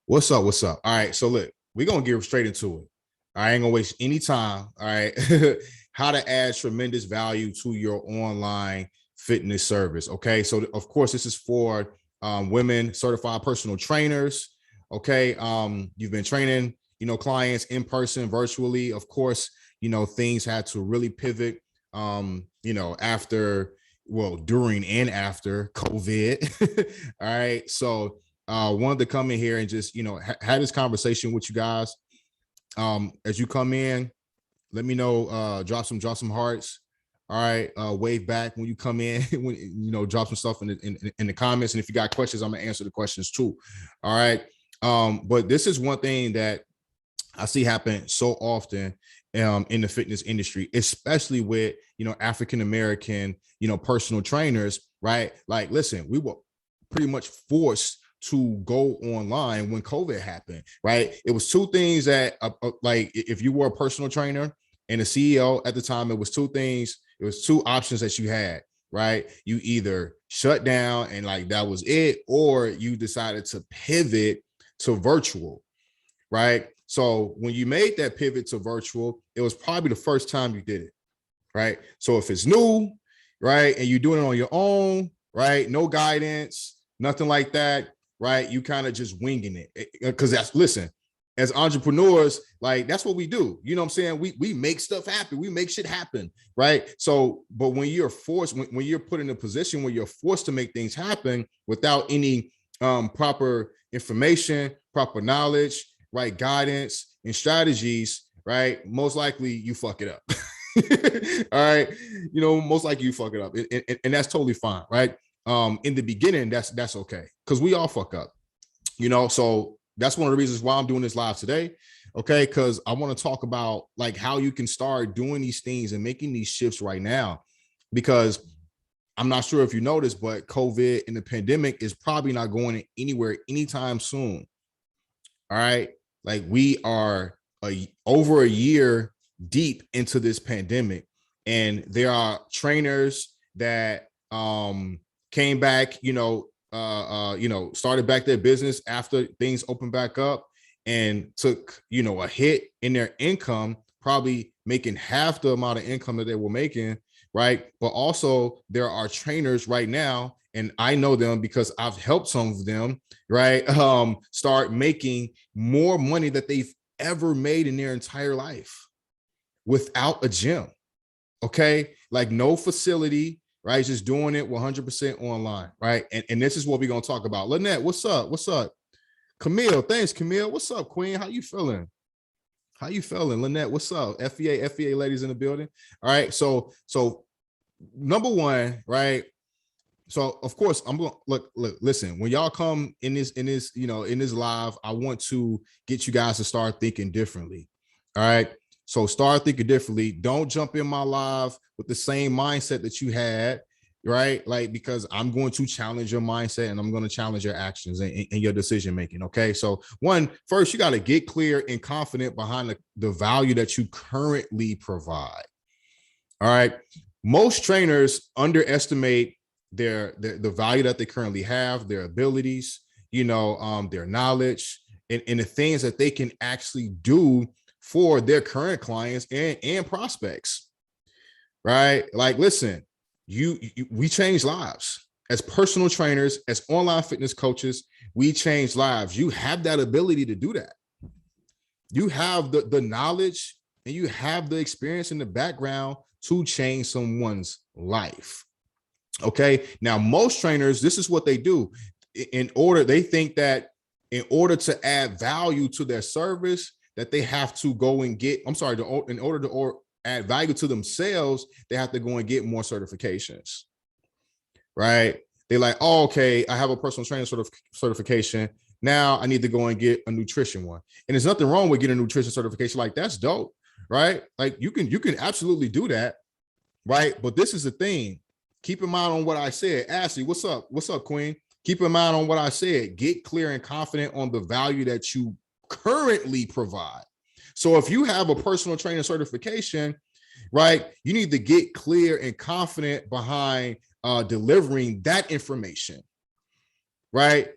What's up? What's up? All right. So look, we're gonna get straight into it. I ain't gonna waste any time. All right. How to add tremendous value to your online fitness service. Okay. So of course, this is for women certified personal trainers. Okay. You've been training, clients in person, virtually. Of course, things had to really pivot after during and after COVID. All right. So wanted to come in here and just had this conversation with you guys. As you come in, let me know. Drop some hearts. All right, wave back when you come in. When drop some stuff in the comments, and if you got questions, I'm gonna answer the questions too. All right. But this is one thing that I see happen so often in the fitness industry, especially with African American personal trainers, right? Like, listen, we were pretty much forced to go online when COVID happened, right? It was two things that, like, if you were a personal trainer and a CEO at the time, it was two things. It was two options that you had, right? You either shut down and like that was it, or you decided to pivot to virtual, right? So when you made that pivot to virtual, it was probably the first time you did it, right? So if it's new, right, and you're doing it on your own, right, no guidance, nothing like that, right, you kind of just winging it. Because listen, as entrepreneurs, like that's what we do. You know what I'm saying? We make stuff happen. We make shit happen, right? So, but when you're forced, when you're put in a position where you're forced to make things happen without any proper information, proper knowledge, right, guidance and strategies, right, most likely you fuck it up. All right, most likely you fuck it up, and that's totally fine, right? In the beginning, that's okay, because we all fuck up, so that's one of the reasons why I'm doing this live today. Okay, because I want to talk about like how you can start doing these things and making these shifts right now, because I'm not sure if you noticed, but COVID and the pandemic is probably not going anywhere anytime soon. All right, like we are over a year deep into this pandemic, and there are trainers that came back, started back their business after things opened back up, and took a hit in their income, probably making half the amount of income that they were making, right? But also there are trainers right now, and I know them because I've helped some of them, right, start making more money that they've ever made in their entire life without a gym. Okay, like no facility, right? Just doing it 100% online, right? And this is what we're gonna talk about. Lynette, what's up? What's up? Camille, thanks, Camille. What's up, Queen? How you feeling? How you feeling? Lynette, what's up? FEA ladies in the building. All right, so number one, right? So of course I'm gonna look, listen, when y'all come in this in this live, I want to get you guys to start thinking differently. All right. So start thinking differently. Don't jump in my live with the same mindset that you had, right? Like, because I'm going to challenge your mindset and I'm going to challenge your actions and your decision making. Okay. So first, you got to get clear and confident behind the value that you currently provide. All right. Most trainers underestimate the value that they currently have, their abilities, their knowledge, and the things that they can actually do for their current clients and prospects, right? Like, listen, we change lives as personal trainers, as online fitness coaches. We change lives. You have that ability to do that. You have the knowledge and you have the experience in the background to change someone's life. Okay. Now, most trainers, this is what they do. They think that in order to add value to their service, that they have to go and get, in order to add value to themselves, they have to go and get more certifications, right? They're like, oh, okay, I have a personal trainer certification. Now I need to go and get a nutrition one. And there's nothing wrong with getting a nutrition certification. Like, that's dope, right? Like you can absolutely do that, right? But this is the thing. Keep in mind on what I said. Ashley, what's up? What's up, Queen? Keep in mind on what I said. Get clear and confident on the value that you currently provide. So if you have a personal trainer certification, right, you need to get clear and confident behind delivering that information, right?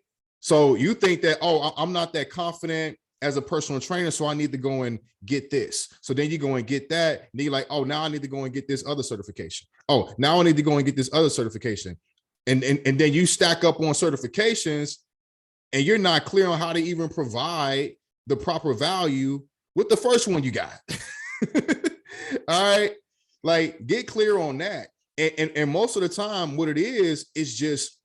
So you think that, oh, I'm not that confident as a personal trainer, so I need to go and get this. So then you go and get that. And then you're like, oh, now I need to go and get this other certification. Oh, now I need to go and get this other certification. And then you stack up on certifications and you're not clear on how to even provide the proper value with the first one you got. All right. Like, get clear on that. And most of the time, what it is just,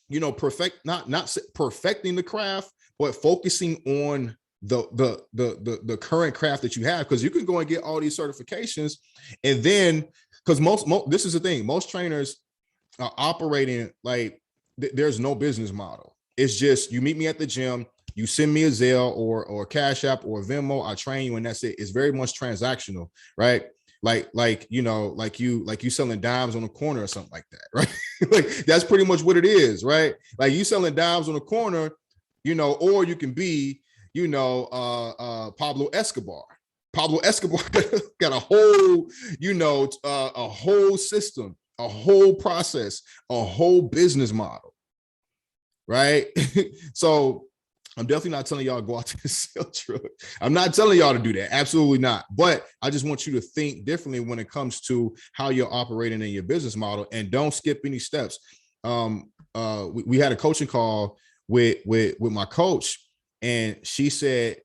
not perfecting the craft, but focusing on the current craft that you have. Because you can go and get all these certifications, and then because most this is the thing, most trainers are operating like there's no business model. It's just, you meet me at the gym, you send me a Zelle or Cash App or Venmo, I train you, and that's it. It's very much transactional, right? Like you selling dimes on the corner or something like that, right? Like, that's pretty much what it is, right? Like, you selling dimes on the corner, or you can be, Pablo Escobar. Pablo Escobar got a whole, a whole system, a whole process, a whole business model, right? So I'm definitely not telling y'all to go out to the sale truck. I'm not telling y'all to do that. Absolutely not. But I just want you to think differently when it comes to how you're operating in your business model, and don't skip any steps. We had a coaching call with my coach, and she said,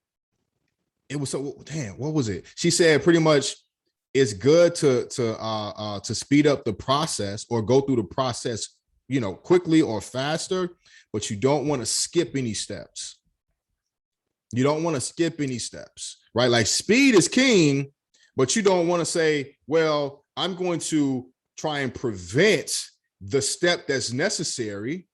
it was so, damn, what was it? She said pretty much, it's good to speed up the process or go through the process, quickly or faster, but you don't want to skip any steps. You don't want to skip any steps, right? Like, speed is king, but you don't want to say, well, I'm going to try and prevent the step that's necessary,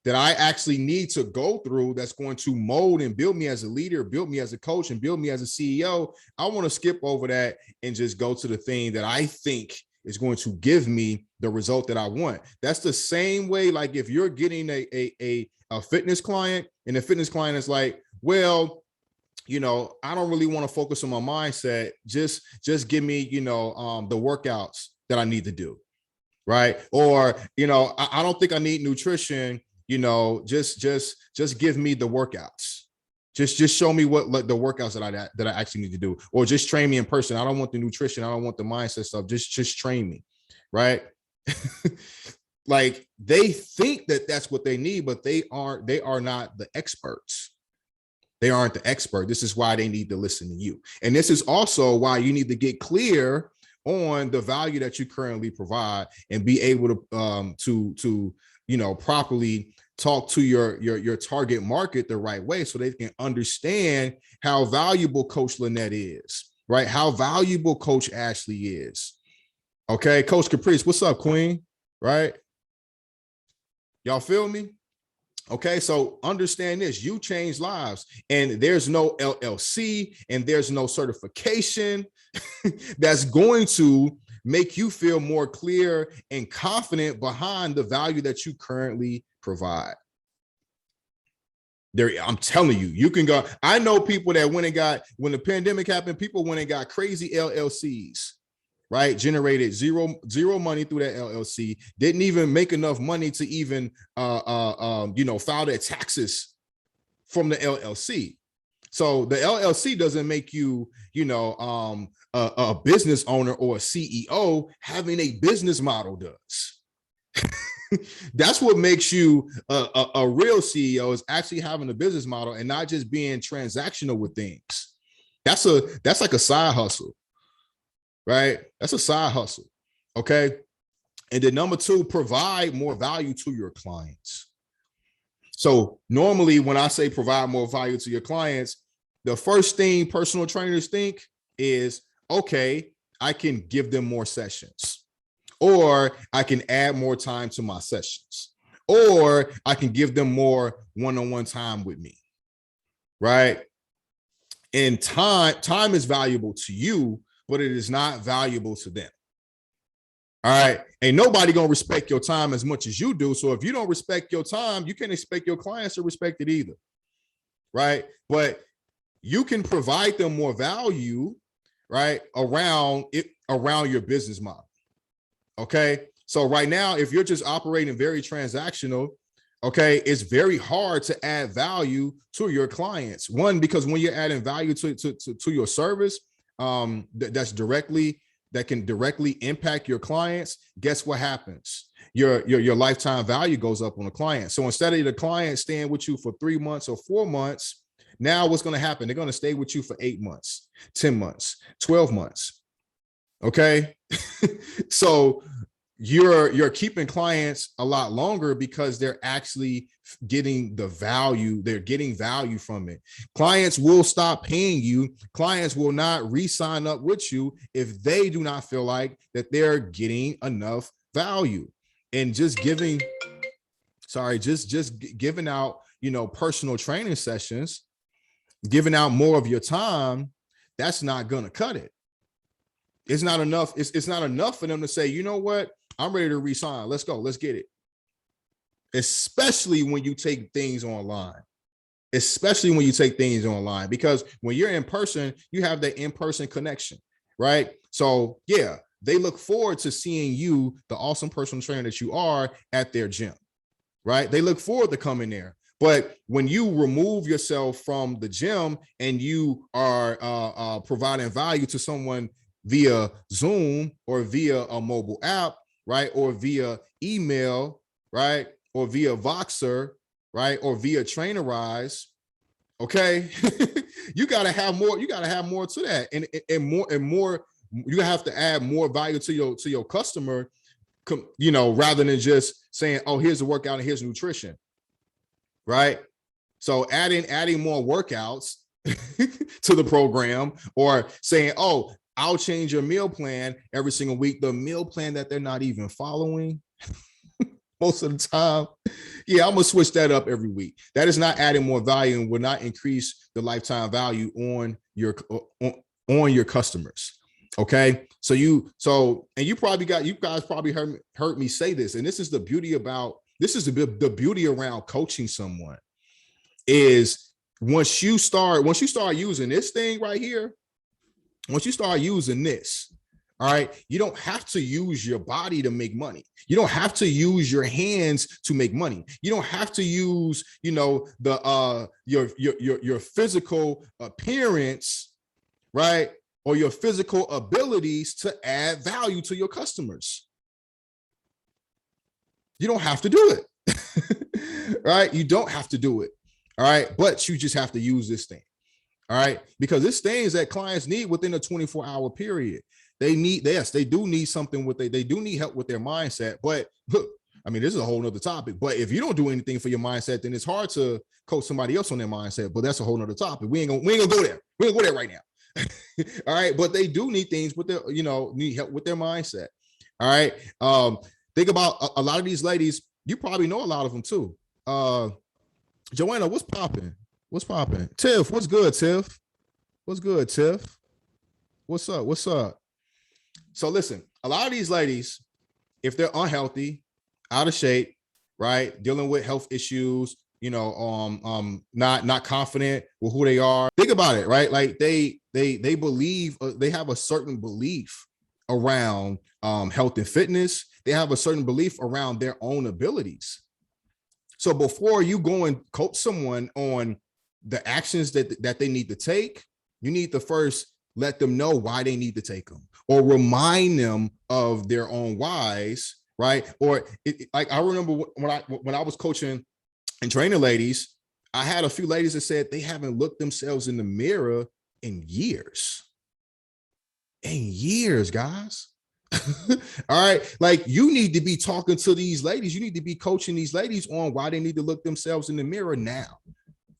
that I actually need to go through, that's going to mold and build me as a leader, build me as a coach, and build me as a CEO. I want to skip over that and just go to the thing that I think is going to give me the result that I want. That's the same way, like, if you're getting a fitness client, and the fitness client is like, well, I don't really want to focus on my mindset. Just give me, the workouts that I need to do. Right. Or, I don't think I need nutrition. Just give me the workouts. Just show me what, like, the workouts that I actually need to do, or just train me in person. I don't want the nutrition. I don't want the mindset stuff. Just train me. Right. Like, they think that that's what they need, but they are not the experts. They aren't the expert. This is why they need to listen to you. And this is also why you need to get clear on the value that you currently provide, and be able to properly talk to your target market the right way, so they can understand how valuable Coach Lynette is, right? How valuable Coach Ashley is. Okay, Coach Caprice, what's up, Queen? Right? Y'all feel me? Okay, so understand this, you change lives, and there's no LLC and there's no certification that's going to make you feel more clear and confident behind the value that you currently provide. There, I'm telling you, you can go. I know people that when the pandemic happened, people went and got crazy LLCs, right? Generated zero money through that LLC, didn't even make enough money to even file their taxes from the LLC. So the LLC doesn't make you, a business owner or a CEO. Having a business model does. That's what makes you a real CEO, is actually having a business model and not just being transactional with things. That's like a side hustle. Right? That's a side hustle. Okay. And then number 2, provide more value to your clients. So normally when I say provide more value to your clients, the first thing personal trainers think is, okay, I can give them more sessions, or I can add more time to my sessions, or I can give them more one-on-one time with me. Right? And time is valuable to you, but it is not valuable to them. All right. Ain't nobody gonna respect your time as much as you do. So if you don't respect your time, you can't expect your clients to respect it either. Right. But you can provide them more value, right, around your business model. Okay. So right now, if you're just operating very transactional, Okay, it's very hard to add value to your clients. One, because when you're adding value to your service, that can directly impact your clients. Guess what happens? Your lifetime value goes up on the client. So instead of the client staying with you for 3 months or 4 months, now what's going to happen? They're going to stay with you for 8 months, 10 months, 12 months. Okay, so you're keeping clients a lot longer because they're actually getting the value. They're getting value from it. Clients will stop paying you. Clients will not re-sign up with you if they do not feel like that they're getting enough value. And just giving out, personal training sessions, giving out more of your time, that's not gonna cut it. It's not enough. It's not enough for them to say, you know what, I'm ready to resign. Let's go. Let's get it. Especially when you take things online. Because when you're in person, you have that in-person connection, right? So yeah, they look forward to seeing you, the awesome personal trainer that you are, at their gym, right? They look forward to coming there. But when you remove yourself from the gym and you are providing value to someone via Zoom or via a mobile app, right? Or via email, right? Or via Voxer, right? Or via Trainerize, okay? You gotta have more to that. And more, you have to add more value to your customer, rather than just saying, oh, here's the workout and here's nutrition, right? So adding more workouts to the program, or saying, oh, I'll change your meal plan every single week, the meal plan that they're not even following most of the time. Yeah, I'm gonna switch that up every week. That is not adding more value and will not increase the lifetime value on your customers. Okay, so you guys probably heard me say this, and this is the beauty around coaching someone, is once you start using this thing right here, once you start using this, all right, you don't have to use your body to make money. You don't have to use your hands to make money. You don't have to use, your physical appearance, right? Or your physical abilities to add value to your customers. You don't have to do it. Right? You don't have to do it. All right. But you just have to use this thing. All right, because it's things that clients need within a 24-hour period. They do need something they do need help with their mindset. But I mean, this is a whole nother topic. But if you don't do anything for your mindset, then it's hard to coach somebody else on their mindset. But that's a whole nother topic. We ain't gonna go there. We ain't gonna go there right now. All right, but they do need things with their, need help with their mindset. All right. Think about a lot of these ladies. You probably know a lot of them too. Joanna, what's popping? What's popping? Tiff, what's good, Tiff? What's good, Tiff? What's up? What's up? So listen, a lot of these ladies, if they're unhealthy, out of shape, right, dealing with health issues, not confident with who they are. Think about it, right? Like they believe, they have a certain belief around health and fitness. They have a certain belief around their own abilities. So before you go and coach someone on the actions that they need to take, you need to first let them know why they need to take them, or remind them of their own whys, right? Or like I remember when I was coaching and training ladies, I had a few ladies that said they haven't looked themselves in the mirror in years. In years, guys. All right, like you need to be talking to these ladies. You need to be coaching these ladies on why they need to look themselves in the mirror now,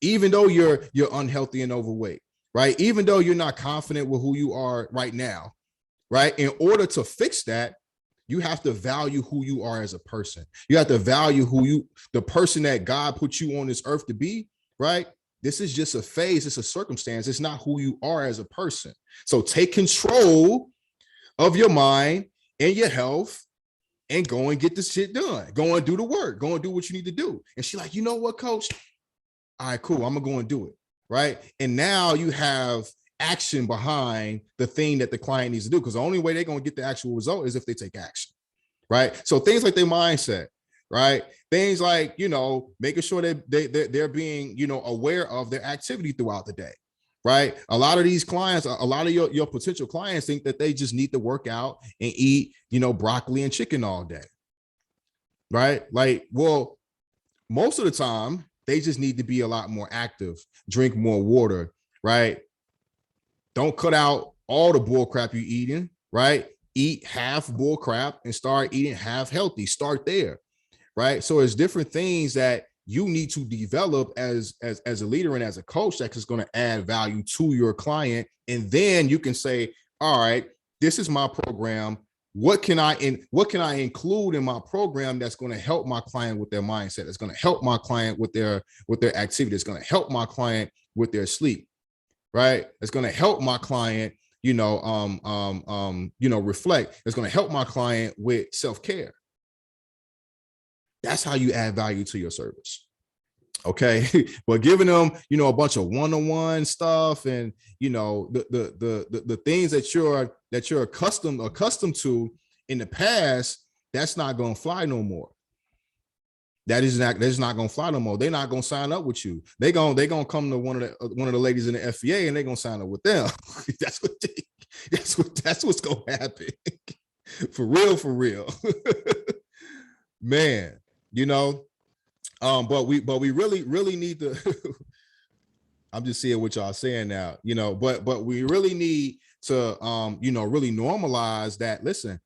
even though you're unhealthy and overweight, right? Even though you're not confident with who you are right now, right? In order to fix that, you have to value who you are as a person. You have to value the person that God put you on this earth to be, right? This is just a phase. It's a circumstance. It's not who you are as a person. So take control of your mind and your health and go and get this shit done. Go and do the work. Go and do what you need to do. And she's like, you know what, coach? All right, cool. I'm going to go and do it, right? And now you have action behind the thing that the client needs to do, because the only way they're going to get the actual result is if they take action, right? So things like their mindset, right? Things like, making sure that they're being, aware of their activity throughout the day, right? A lot of these clients, a lot of your potential clients think that they just need to work out and eat, broccoli and chicken all day, right? Like, well, most of the time, they just need to be a lot more active, drink more water, right? Don't cut out all the bull crap you're eating, right? Eat half bull crap and start eating half healthy. Start there, right? So it's different things that you need to develop as a leader and as a coach that is going to add value to your client. And then you can say, all right, this is my program. What can I include in my program that's going to help my client with their mindset? That's going to help my client with their activity. It's going to help my client with their sleep, right? It's going to help my client, reflect. It's going to help my client with self-care. That's how you add value to your service. Okay. But giving them, a bunch of one-on-one stuff and, the things that you're accustomed to in the past, that's not going to fly no more. That's not going to fly no more. They're not going to sign up with you. They're going to come to one of the ladies in the FBA and they're going to sign up with them. That's what's going to happen. For real. Man, but we really need to I'm just seeing what y'all saying now, but we really need to really normalize that. Listen,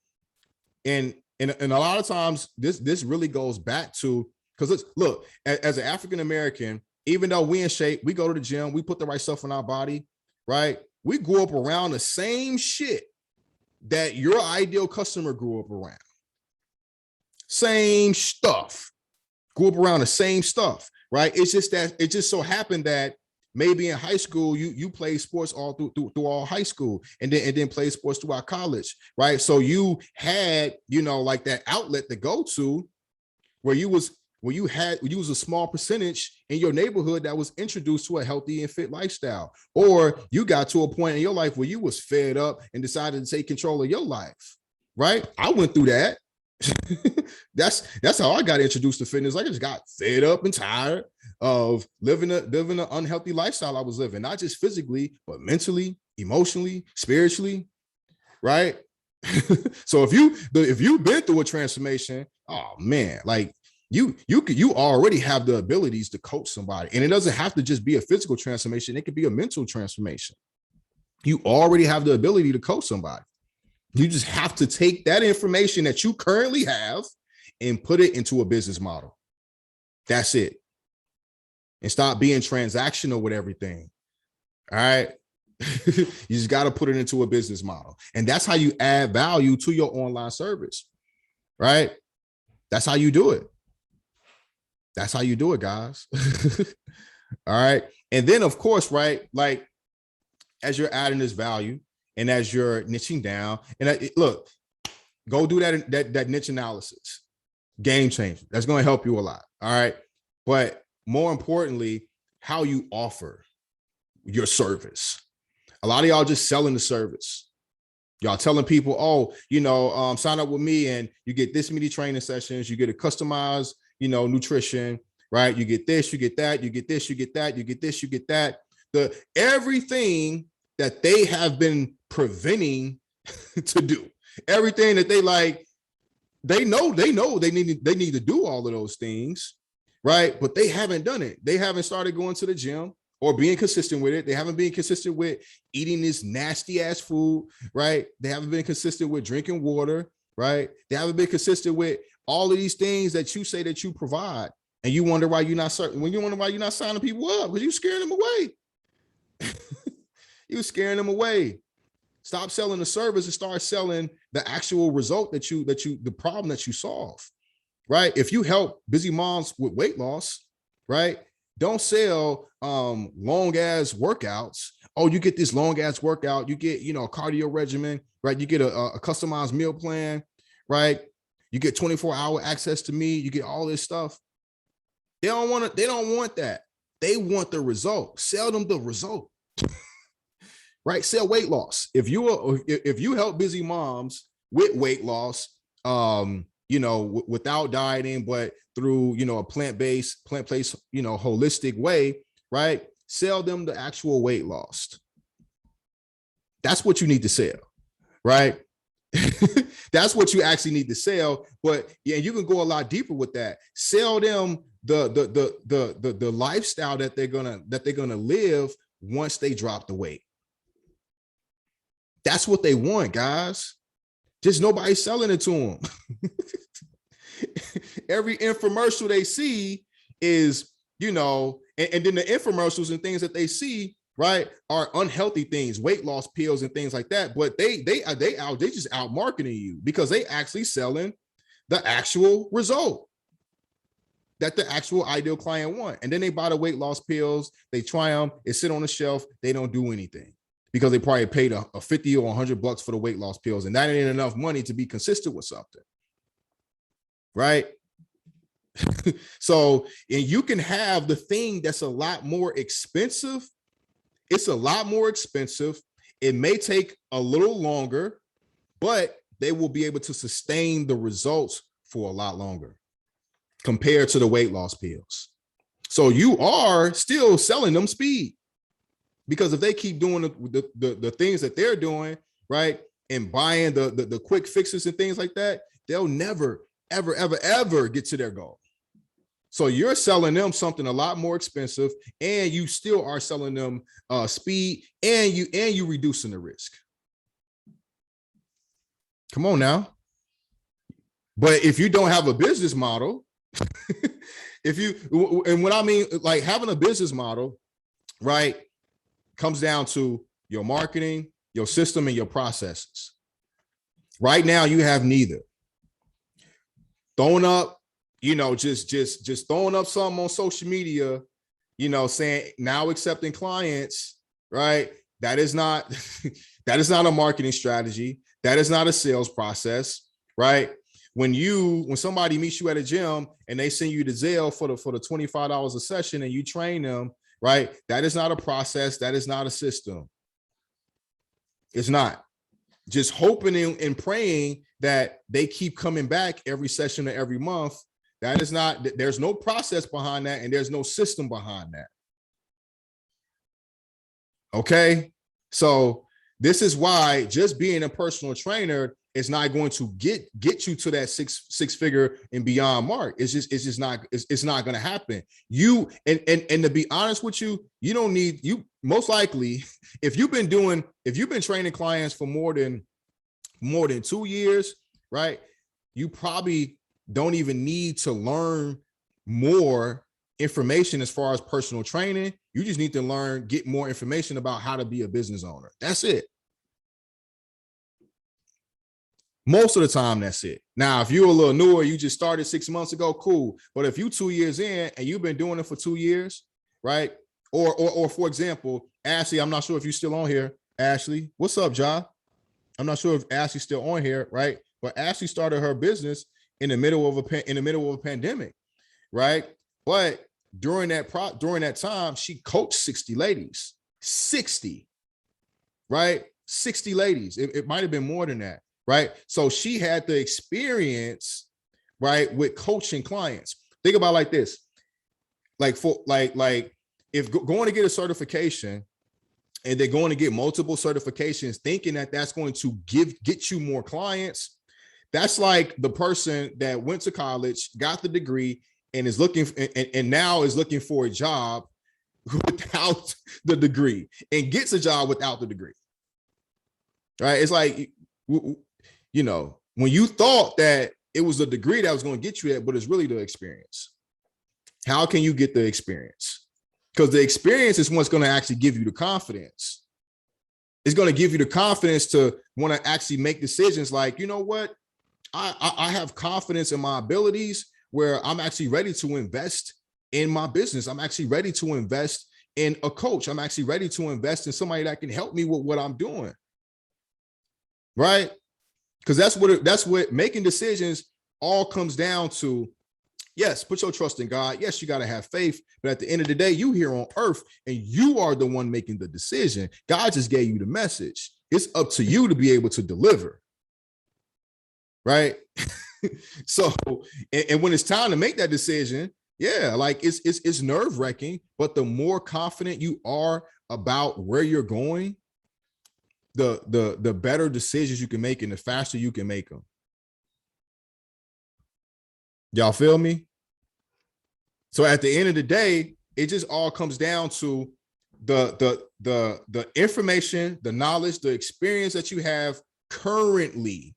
and a lot of times this really goes back to, because look, as an African American, even though we in shape, we go to the gym, we put the right stuff in our body, right? We grew up around the same shit that your ideal customer grew up around. Same stuff. Grew up around the same stuff, right? It's just that it just so happened that maybe in high school you played sports all through all high school, and then played sports throughout college, right? So you had like that outlet to go to, where you was a small percentage in your neighborhood that was introduced to a healthy and fit lifestyle, or you got to a point in your life where you was fed up and decided to take control of your life, right? I went through that. That's how I got introduced to fitness. I just got fed up and tired of living an unhealthy lifestyle I was living, not just physically, but mentally, emotionally, spiritually, right? So if you've been through a transformation, oh man, like you already have the abilities to coach somebody, and it doesn't have to just be a physical transformation. It could be a mental transformation. You already have the ability to coach somebody. You just have to take that information that you currently have and put it into a business model. That's it. And stop being transactional with everything. All right. You just got to put it into a business model. And that's how you add value to your online service. Right. That's how you do it. That's how you do it, guys. All right. And then, of course, right, like as you're adding this value, and as you're niching down, and look, go do that niche analysis. Game changer. That's going to help you a lot. All right. But more importantly, how you offer your service. A lot of y'all just selling the service. Y'all telling people, oh, sign up with me and you get this many training sessions. You get a customized, nutrition, right? You get this, you get that, you get this, you get that, you get this, you get that. Everything that they have been preventing to do, everything that they know they need to do all of those things, right? But they haven't done it. They haven't started going to the gym or being consistent with it. They haven't been consistent with eating this nasty ass food, right? They haven't been consistent with drinking water, right? They haven't been consistent with all of these things that you say that you provide, and you wonder why you're not signing people up, because you're scaring them away. You're scaring them away. Stop selling the service and start selling the actual result the problem that you solve, right? If you help busy moms with weight loss, right? Don't sell long ass workouts. Oh, you get this long ass workout, you get, a cardio regimen, right? You get a customized meal plan, right? You get 24-hour access to me, you get all this stuff. They don't want that. They want the result. Sell them the result. Right? Sell weight loss. If you help busy moms with weight loss, without dieting, but through, a plant-based, holistic way, right? Sell them the actual weight loss. That's what you need to sell, right? That's what you actually need to sell. But yeah, you can go a lot deeper with that. Sell them the lifestyle that they're gonna live once they drop the weight. That's what they want, guys. Just nobody's selling it to them. Every infomercial they see is, and then the infomercials and things that they see, right, are unhealthy things, weight loss pills and things like that. But they just out marketing you because they actually selling the actual result that the actual ideal client want. And then they buy the weight loss pills, they try them, it sit on the shelf, they don't do anything because they probably paid a 50 or $100 for the weight loss pills, and that ain't enough money to be consistent with something, right? So, and you can have the thing that's a lot more expensive. It's a lot more expensive. It may take a little longer, but they will be able to sustain the results for a lot longer compared to the weight loss pills. So you are still selling them speed, because if they keep doing the things that they're doing, right, and buying the quick fixes and things like that, they'll never, ever get to their goal. So you're selling them something a lot more expensive, and you still are selling them speed, and you reducing the risk. Come on now. But if you don't have a business model, and what I mean, like having a business model, right, comes down to your marketing, your system, and your processes. Right now, you have neither. Throwing up, just throwing up something on social media, saying now accepting clients, right? That is not a marketing strategy. That is not a sales process, right? When somebody meets you at a gym and they send you to Zelle for the $25 a session and you train them, right? That is not a process. That is not a system. It's not. Just hoping and praying that they keep coming back every session or every month. That is not, there's no process behind that, and there's no system behind that. Okay. So this is why just being a personal trainer is not going to get you to that six figure and beyond mark. It's not going to happen. And to be honest with you, you most likely, if you've been training clients for more than 2 years, right? You probably don't even need to learn more information as far as personal training. You just need to get more information about how to be a business owner. That's it. Most of the time, that's it. Now, if you're a little newer, you just started 6 months ago, cool. But if you 2 years in and you've been doing it for 2 years, right? Or for example, Ashley, I'm not sure if you're still on here. Ashley, what's up, Ja? I'm not sure if Ashley's still on here, right? But Ashley started her business in the middle of a pandemic, right? But during that time, she coached 60 ladies, 60, right? 60 ladies. It might have been more than that, right? So she had the experience, right, with coaching clients. Think about it like this, like if going to get a certification, and they're going to get multiple certifications, thinking that that's going to get you more clients. That's like the person that went to college, got the degree, and is looking and now is looking for a job without the degree, and gets a job without the degree. Right? It's like, when you thought that it was the degree that was going to get you that, but it's really the experience. How can you get the experience? Because the experience is what's going to actually give you the confidence. It's going to give you the confidence to want to actually make decisions like, you know what? I have confidence in my abilities where I'm actually ready to invest in my business. I'm actually ready to invest in a coach. I'm actually ready to invest in somebody that can help me with what I'm doing. Right? Because that's what making decisions all comes down to. Yes, put your trust in God. Yes, you got to have faith. But at the end of the day, you here on earth and you are the one making the decision. God just gave you the message. It's up to you to be able to deliver. Right? So, and when it's time to make that decision, yeah, like it's nerve wracking. But the more confident you are about where you're going, the better decisions you can make and the faster you can make them. Y'all feel me? So at the end of the day, it just all comes down to the information, the knowledge, the experience that you have currently,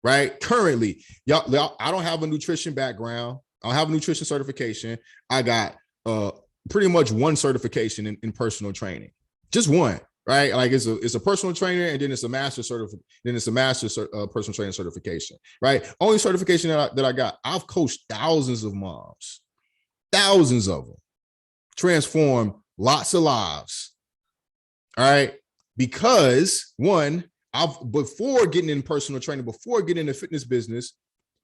right? Currently, y'all, I don't have a nutrition background. I don't have a nutrition certification. I got pretty much one certification in personal training, just one, right? Like it's a personal trainer, and then it's a master personal training certification, right? Only certification that I got. I've coached thousands of moms, thousands of them, transformed lots of lives. All right, because one, before getting in personal training, before getting in the fitness business,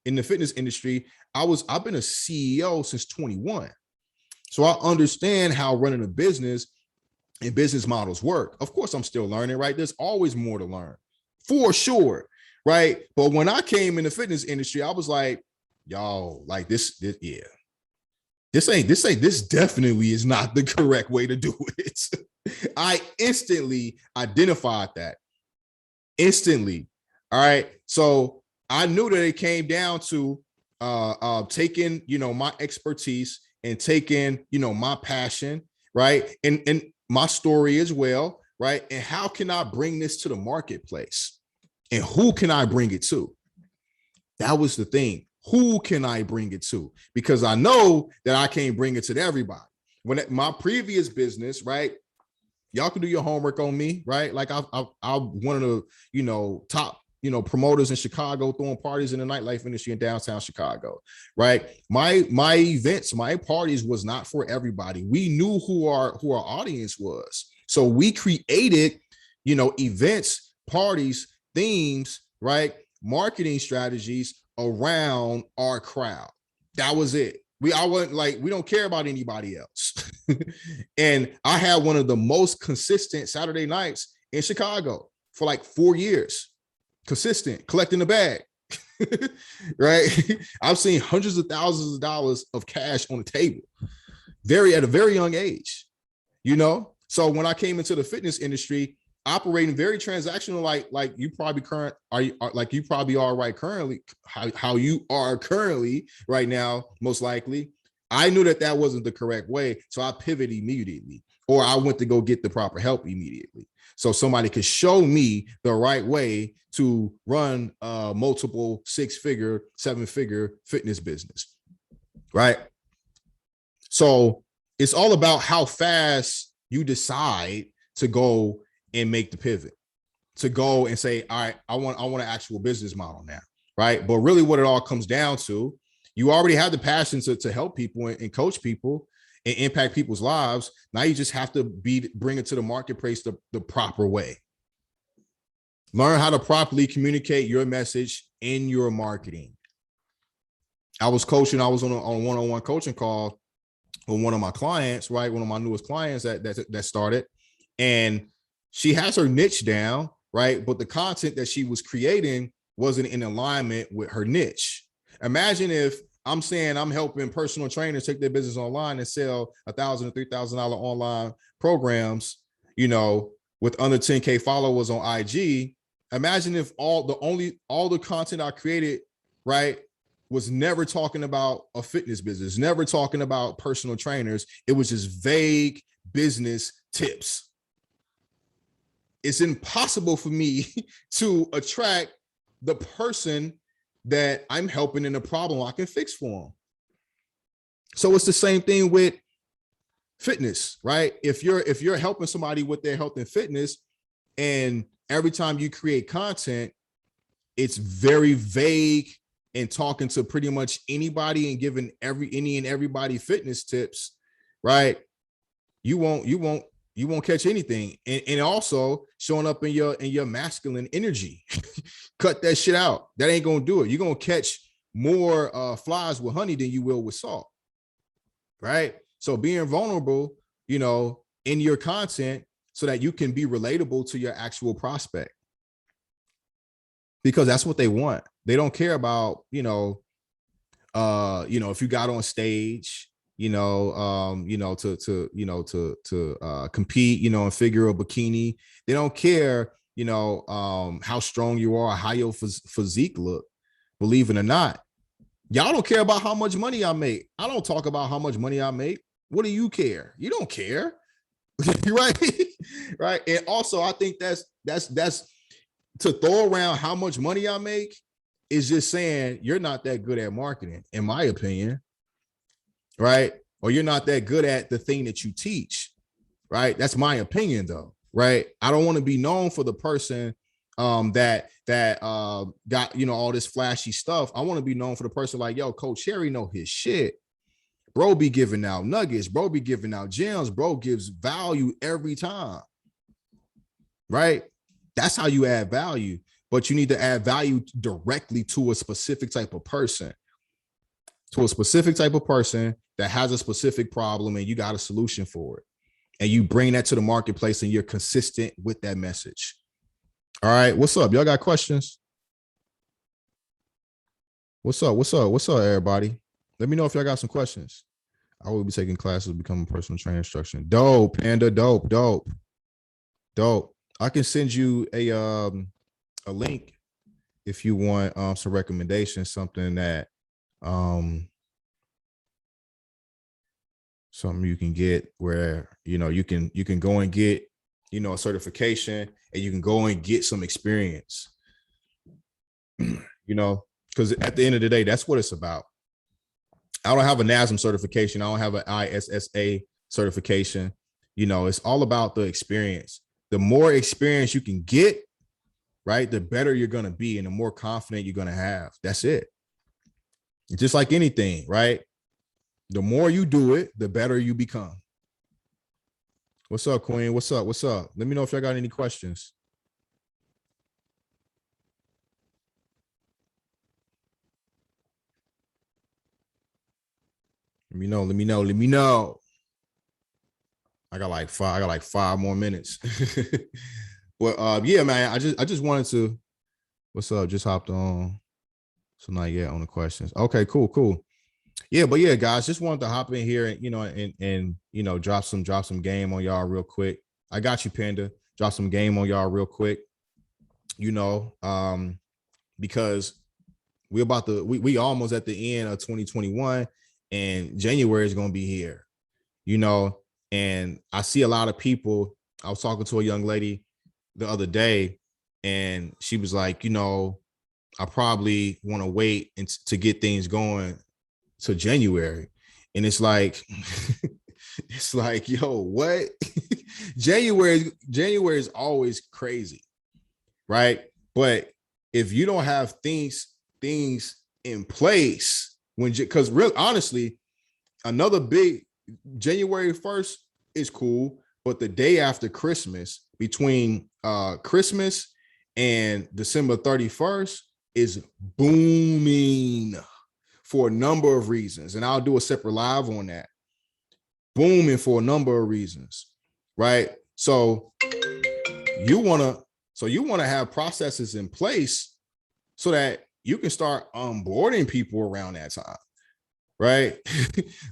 in the fitness industry, I've been a CEO since 21. So I understand how running a business and business models work. Of course, I'm still learning, right? There's always more to learn, for sure, right? But when I came in the fitness industry, I was like, y'all, like this yeah. This definitely is not the correct way to do it. I instantly identified that. Instantly. All right. So I knew that it came down to taking, my expertise and taking, my passion, right? And my story as well, right? And how can I bring this to the marketplace? And who can I bring it to? That was the thing. Who can I bring it to? Because I know that I can't bring it to everybody. When at my previous business, right? Y'all can do your homework on me, right? Like I'm one of the, top, promoters in Chicago, throwing parties in the nightlife industry in downtown Chicago, right? My events, my parties was not for everybody. We knew who our audience was. So we created, events, parties, themes, right? Marketing strategies around our crowd. That was it. We don't care about anybody else. And I had one of the most consistent Saturday nights in Chicago for like 4 years. Consistent, collecting the bag. Right? I've seen hundreds of thousands of dollars of cash on the table at a very young age. So when I came into the fitness industry, operating very transactional, like you probably you probably are right currently, how you are currently right now, most likely. I knew that wasn't the correct way, so I pivoted immediately, or I went to go get the proper help immediately, so somebody could show me the right way to run a multiple 6-figure, 7-figure fitness business, right? So it's all about how fast you decide to go and make the pivot, to go and say, all right, I want an actual business model now, right? But really what it all comes down to, you already have the passion to help people and coach people and impact people's lives. Now you just have to bring it to the marketplace the proper way. Learn how to properly communicate your message in your marketing. I was on a one-on-one coaching call with one of my clients, right? One of my newest clients that started, and she has her niche down, right? But the content that she was creating wasn't in alignment with her niche. Imagine if I'm saying I'm helping personal trainers take their business online and sell $1,000 to $3,000 online programs, with under 10K followers on IG. Imagine if all the content I created, right, was never talking about a fitness business, never talking about personal trainers. It was just vague business tips. It's impossible for me to attract the person that I'm helping in a problem I can fix for them. So it's the same thing with fitness, right? If you're helping somebody with their health and fitness, and every time you create content, it's very vague and talking to pretty much anybody and giving any and everybody fitness tips, right? You won't catch anything. And also showing up in your masculine energy. Cut that shit out. That ain't gonna do it. You're gonna catch more flies with honey than you will with salt, right? So being vulnerable, in your content so that you can be relatable to your actual prospect. because that's what they want. They don't care about, if you got on stage, to compete, in figure bikini. They don't care, how strong you are, how your physique look. Believe it or not, y'all don't care about how much money I make. I don't talk about how much money I make. What do you care? You don't care. Right. Right. And also, I think that's to throw around how much money I make is just saying you're not that good at marketing, in my opinion. Right. Or you're not that good at the thing that you teach. Right. That's my opinion, though. Right. I don't want to be known for the person that got, all this flashy stuff. I want to be known for the person like, yo, Coach Harry know his shit. Bro be giving out nuggets. Bro be giving out gems. Bro gives value every time. Right? That's how you add value. But you need to add value directly to a specific type of person. To a specific type of person that has a specific problem and you got a solution for it. And you bring that to the marketplace and you're consistent with that message. All right. What's up? Y'all got questions? What's up? What's up? What's up, everybody? Let me know if y'all got some questions. I will be taking classes, becoming personal trainer instruction. Dope, Panda. Dope. I can send you a link if you want some recommendations, something that something you can get where you can go and get a certification and you can go and get some experience. Because at the end of the day, that's what it's about. I don't have a NASM certification. I don't have an ISSA certification. It's all about the experience. The more experience you can get, right, the better you're going to be and the more confident you're going to have. That's it. Just like anything, right? The more you do it, the better you become. What's up, Queen? What's up? Let me know if y'all got any questions. Let me know. I got like 5 more minutes. But yeah, man, I just wanted to. What's up? Just hopped on. So not yet on the questions. Okay, cool. Yeah, but yeah, guys, just wanted to hop in here and drop some game on y'all real quick. I got you, Panda. Drop some game on y'all real quick. Because we almost at the end of 2021 and January is going to be here, and I see a lot of people. I was talking to a young lady the other day and she was like, I probably want to wait to get things going to January. And it's like, yo, what? January is always crazy. Right. But if you don't have things in place because real honestly, another big January 1st is cool. But the day after Christmas, between Christmas and December 31st is booming for a number of reasons. And I'll do a separate live on that. Booming for a number of reasons, right? So you want to have processes in place so that you can start onboarding people around that time, right?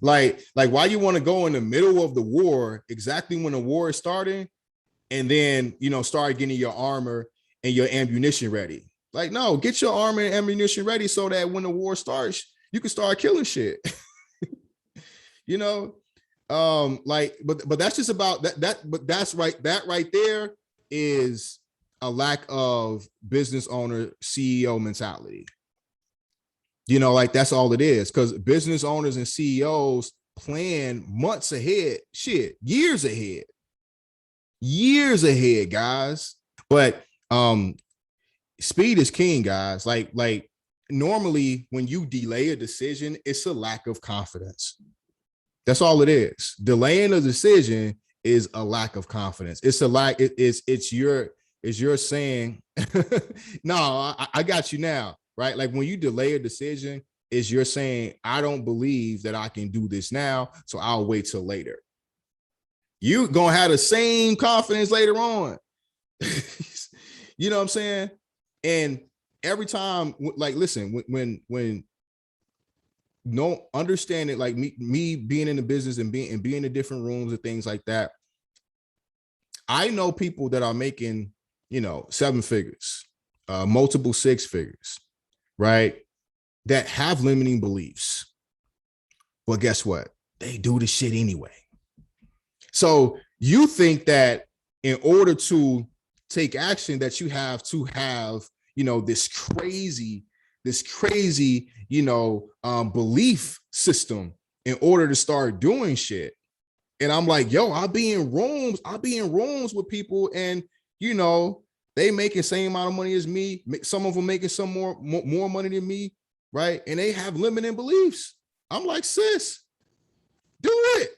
like why you want to go in the middle of the war, exactly when the war is starting, and then start getting your armor and your ammunition ready. Like, no, get your armor and ammunition ready so that when the war starts, you can start killing shit. But that's just about that. But that's right. That right there is a lack of business owner CEO mentality. That's all it is. Because business owners and CEOs plan months ahead, shit, years ahead, guys. But speed is king, guys. Like normally when you delay a decision, it's a lack of confidence. That's all it is. Delaying a decision is a lack of confidence. It's a lack. It's your saying, no, I got you now, right? Like when you delay a decision, is you're saying, I don't believe that I can do this now, so I'll wait till later. You gonna have the same confidence later on. You know what I'm saying? And every time, like, listen, when no understanding, like me being in the business and being in different rooms and things like that, I know people that are making, 7 figures, multiple 6 figures, right? That have limiting beliefs. But guess what? They do the shit anyway. So you think that in order to take action, that you have to have, this crazy, belief system in order to start doing shit. And I'm like, yo, I'll be in rooms with people, and they making same amount of money as me. Some of them making some more money than me, right? And they have limiting beliefs. I'm like, sis, do it.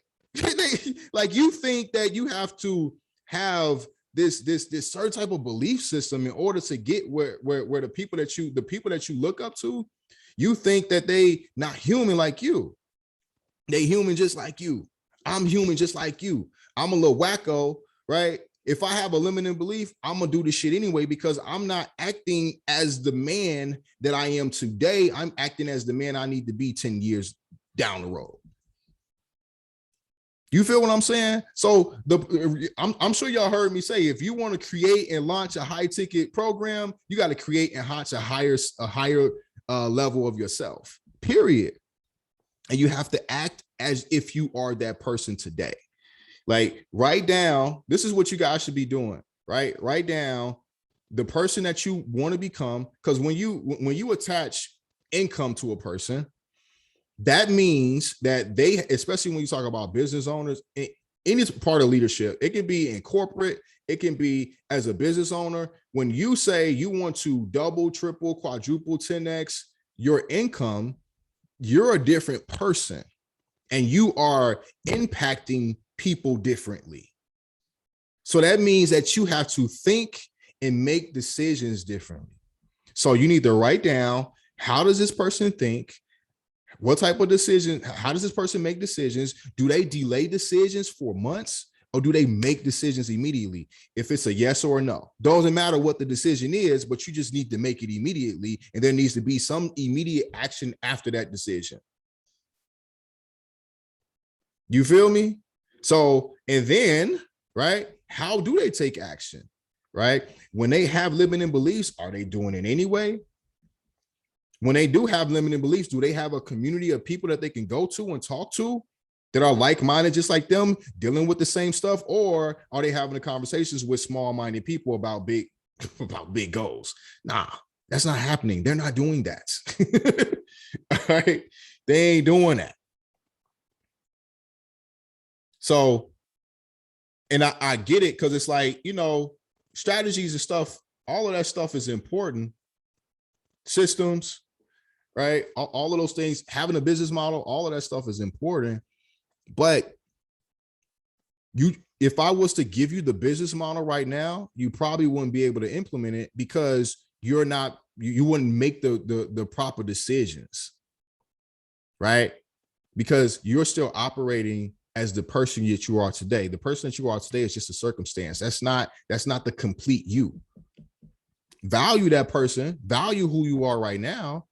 Like, you think that you have to have this certain type of belief system in order to get where the people that you look up to, you think that they not human like you. They human just like you. I'm human just like you. I'm a little wacko, right? If I have a limiting belief, I'm gonna do this shit anyway, because I'm not acting as the man that I am today. I'm acting as the man I need to be 10 years down the road. You feel what I'm saying? So I'm sure y'all heard me say, if you want to create and launch a high ticket program, you got to create and launch a higher level of yourself, period. And you have to act as if you are that person today. Like, write down, this is what you guys should be doing, right? Write down the person that you want to become. Because when you attach income to a person, that means that they, especially when you talk about business owners, any part of leadership, it can be in corporate, it can be as a business owner. When you say you want to double, triple, quadruple, 10x your income, you're a different person and you are impacting people differently. So that means that you have to think and make decisions differently. So you need to write down, how does this person think? What type of decision? How does this person make decisions? Do they delay decisions for months, or do they make decisions immediately? If it's a yes or a no, doesn't matter what the decision is, but you just need to make it immediately. And there needs to be some immediate action after that decision. You feel me? So, and then, right, how do they take action, right? When they have limiting beliefs, are they doing it anyway? When they do have limiting beliefs, do they have a community of people that they can go to and talk to that are like-minded, just like them, dealing with the same stuff? Or are they having the conversations with small-minded people about big goals? Nah, that's not happening. They're not doing that. All right, they ain't doing that. So, and I get it, because it's like, strategies and stuff, all of that stuff is important. Systems, right? All of those things, having a business model, all of that stuff is important. But if I was to give you the business model right now, you probably wouldn't be able to implement it, because you wouldn't make the proper decisions, right? Because you're still operating as the person that you are today. The person that you are today is just a circumstance. That's not the complete you. Value that person, value who you are right now.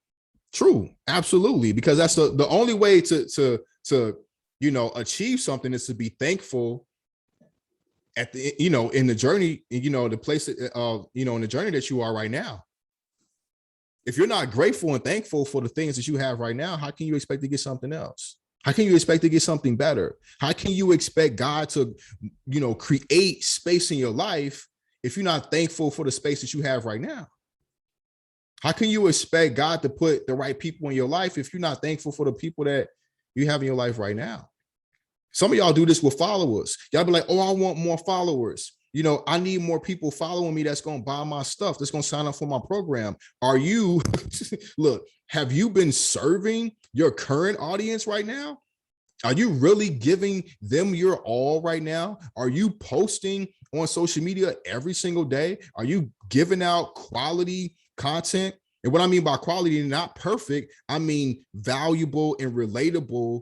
True, absolutely, because that's the only way to achieve something, is to be thankful at the in the journey, the place in the journey that you are right now. If you're not grateful and thankful for the things that you have right now, how can you expect to get something else? How can you expect to get something better? How can you expect God to create space in your life if you're not thankful for the space that you have right now? How can you expect God to put the right people in your life if you're not thankful for the people that you have in your life right now? Some of y'all do this with followers. Y'all be like, oh, I want more followers. I need more people following me that's going to buy my stuff, that's going to sign up for my program. Are you, look, have you been serving your current audience right now? Are you really giving them your all right now? Are you posting on social media every single day? Are you giving out quality content? And what I mean by quality, not perfect, I mean valuable and relatable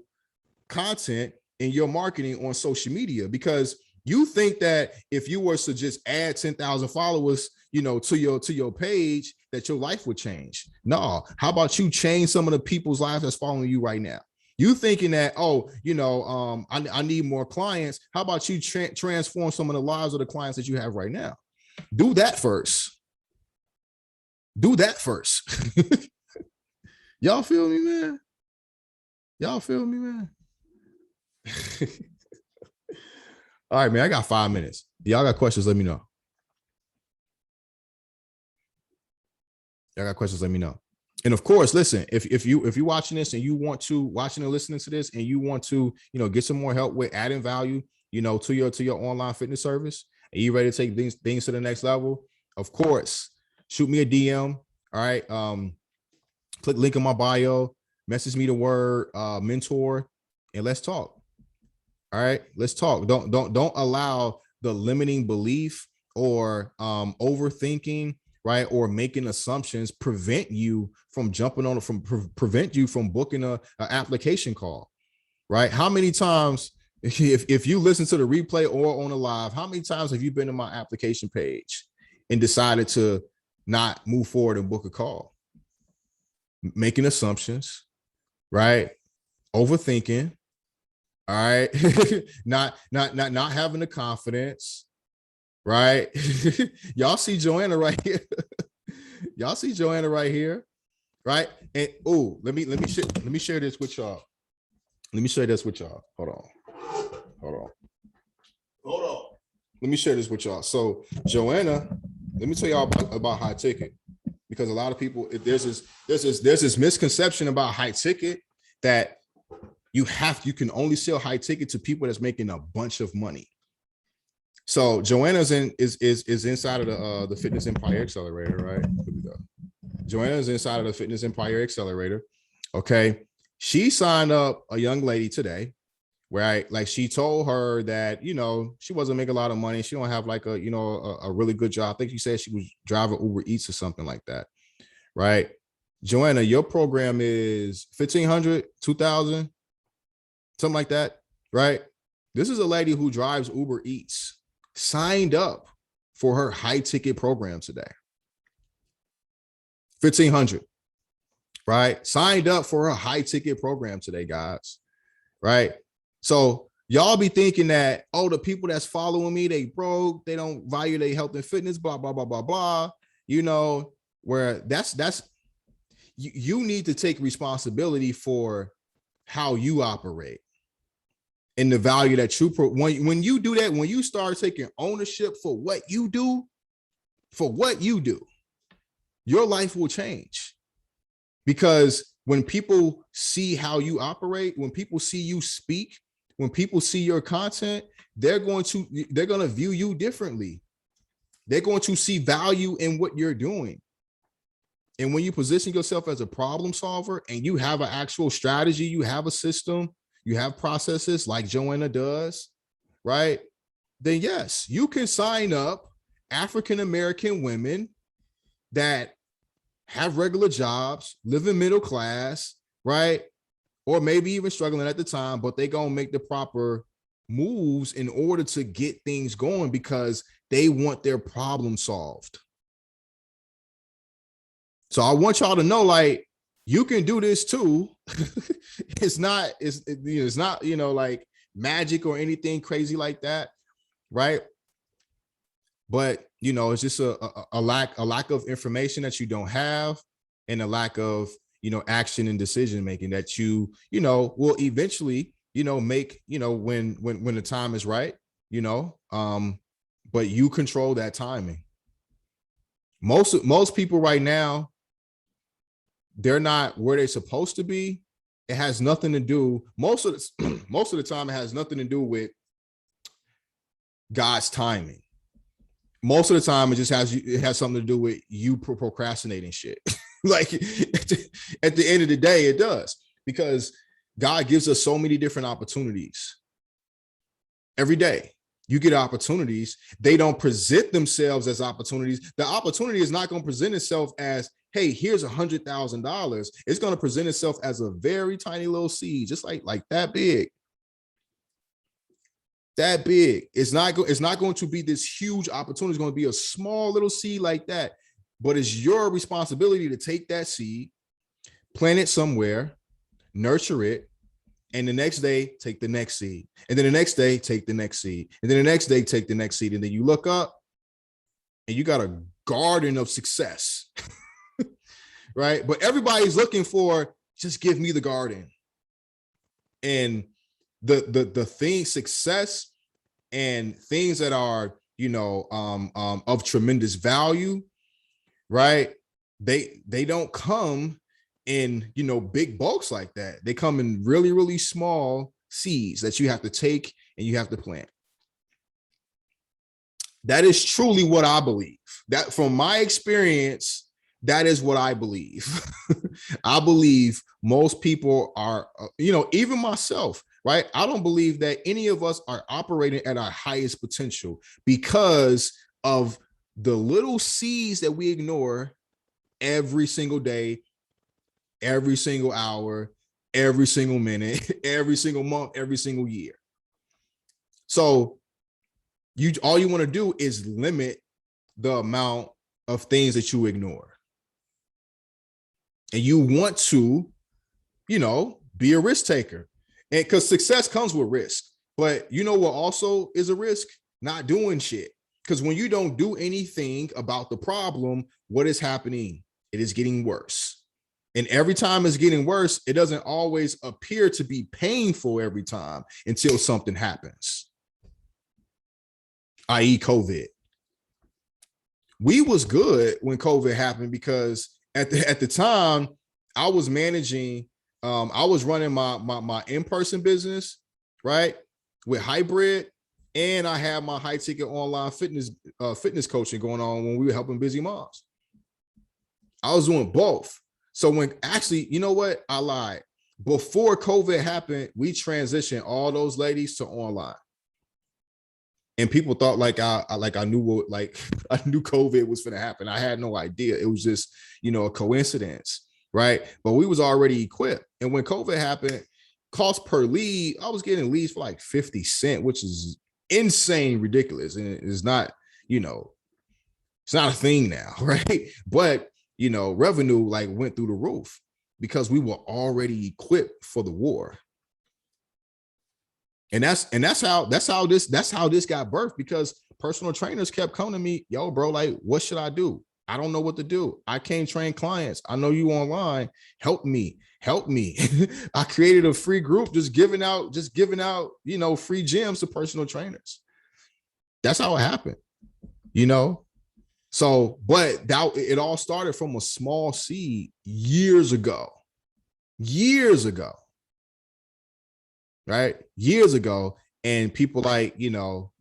content in your marketing on social media, because You think that if you were to just add 10,000 followers, to your page, that your life would change? No. How about you change some of the people's lives that's following you right now? You thinking that, I need more clients. How about you transform some of the lives of the clients that you have right now? Do that first. Do that first. Y'all feel me, man? Y'all feel me, man? All right, man. I got 5 minutes. Y'all got questions? Let me know. Y'all got questions? Let me know. And of course, listen, if you're watching this and you want to watching and listening to this and you want to, get some more help with adding value, to your online fitness service, and you ready to take things to the next level, of course, shoot me a DM. All right. Click link in my bio, message me the word mentor, and let's talk. All right, let's talk. Don't allow the limiting belief or overthinking, right, or making assumptions prevent you from prevent you from booking a application call, right? How many times, if you listen to the replay or on a live, how many times have you been to my application page and decided to not move forward and book a call? Making assumptions, right? Overthinking. All right. not having the confidence, right? Y'all see Joanna right here. Y'all see Joanna right here, right? And let me share this with y'all. Let me share this with y'all. Hold on. Let me share this with y'all. So Joanna, let me tell y'all about high ticket, because a lot of people, there's this misconception about high ticket that you can only sell high ticket to people that's making a bunch of money. So Joanna's is inside of the Fitness Empire Accelerator, right? Here we go. Joanna's inside of the Fitness Empire Accelerator. Okay. She signed up a young lady today, right? Like, she told her that, she wasn't making a lot of money. She don't have like a really good job. I think she said she was driving Uber Eats or something like that. Right. Joanna, your program is 1,500, 2,000. Something like that, right? This is a lady who drives Uber Eats, signed up for her high ticket program today. 1,500, right? Signed up for her high ticket program today, guys, right? So y'all be thinking that, the people that's following me, they broke, they don't value their health and fitness, blah, blah, blah, blah, blah. Where that's you need to take responsibility for how you operate and the value that you when you do that, when you start taking ownership for what you do, your life will change. Because when people see how you operate, when people see you speak, when people see your content, they're going to view you differently. They're going to see value in what you're doing. And when you position yourself as a problem solver and you have an actual strategy, you have a system, you have processes like Joanna does, right? Then yes, you can sign up African-American women that have regular jobs, live in middle class, right? Or maybe even struggling at the time, but they're going to make the proper moves in order to get things going because they want their problem solved. So I want y'all to know, like, you can do this too. It's not like magic or anything crazy like that, right? But it's just a lack of information that you don't have, and a lack of action and decision making that you will eventually make when the time is right, but you control that timing. Most people right now, they're not where they're supposed to be. It has nothing to do, most of the time, it has nothing to do with God's timing. Most of the time, it has something to do with you procrastinating shit. Like, at the end of the day, it does, because God gives us so many different opportunities. Every day you get opportunities. They don't present themselves as opportunities. The opportunity is not going to present itself as, hey, here's $100,000. It's going to present itself as a very tiny little seed, just like that big. that big. It's not going to be this huge opportunity. It's going to be a small little seed like that. But it's your responsibility to take that seed, plant it somewhere, nurture it, and the next day take the next seed. And then the next day take the next seed. And then the next day take the next seed. And then you look up and you got a garden of success. Right? But everybody's looking for, just give me the garden. And the thing, success and things that are, of tremendous value, right? They don't come in, big bulks like that. They come in really, really small seeds that you have to take and you have to plant. That is truly what I believe. That, from my experience, that is what I believe. I believe most people are, even myself, right? I don't believe that any of us are operating at our highest potential because of the little seeds that we ignore every single day, every single hour, every single minute, every single month, every single year. So all you want to do is limit the amount of things that you ignore. And you want to, be a risk taker. And because success comes with risk. But you know what also is a risk? Not doing shit. Because when you don't do anything about the problem, what is happening? It is getting worse. And every time it's getting worse, it doesn't always appear to be painful every time until something happens, i.e. COVID. We was good when COVID happened because at the time I was managing, I was running my in-person business, right, with hybrid, and I had my high ticket online fitness coaching going on when we were helping busy moms. I was doing both. So when actually, you know what? I lied. Before COVID happened, we transitioned all those ladies to online. And people thought I knew what, I knew COVID was going to happen. I had no idea. It was just, a coincidence, right? But we was already equipped. And when COVID happened, cost per lead, I was getting leads for like 50 cents, which is insane, ridiculous. And it's not, it's not a thing now, right? But, revenue went through the roof because we were already equipped for the war. And that's how this got birthed, because personal trainers kept coming to me, yo, bro, what should I do? I don't know what to do. I can't train clients. I know you online. Help me. I created a free group just giving out, free gyms to personal trainers. That's how it happened, So, but it all started from a small seed years ago. Right? Years ago. And people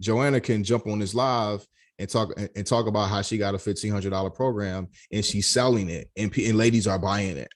Joanna can jump on this live and talk about how she got a $1,500 program and she's selling it, and ladies are buying it.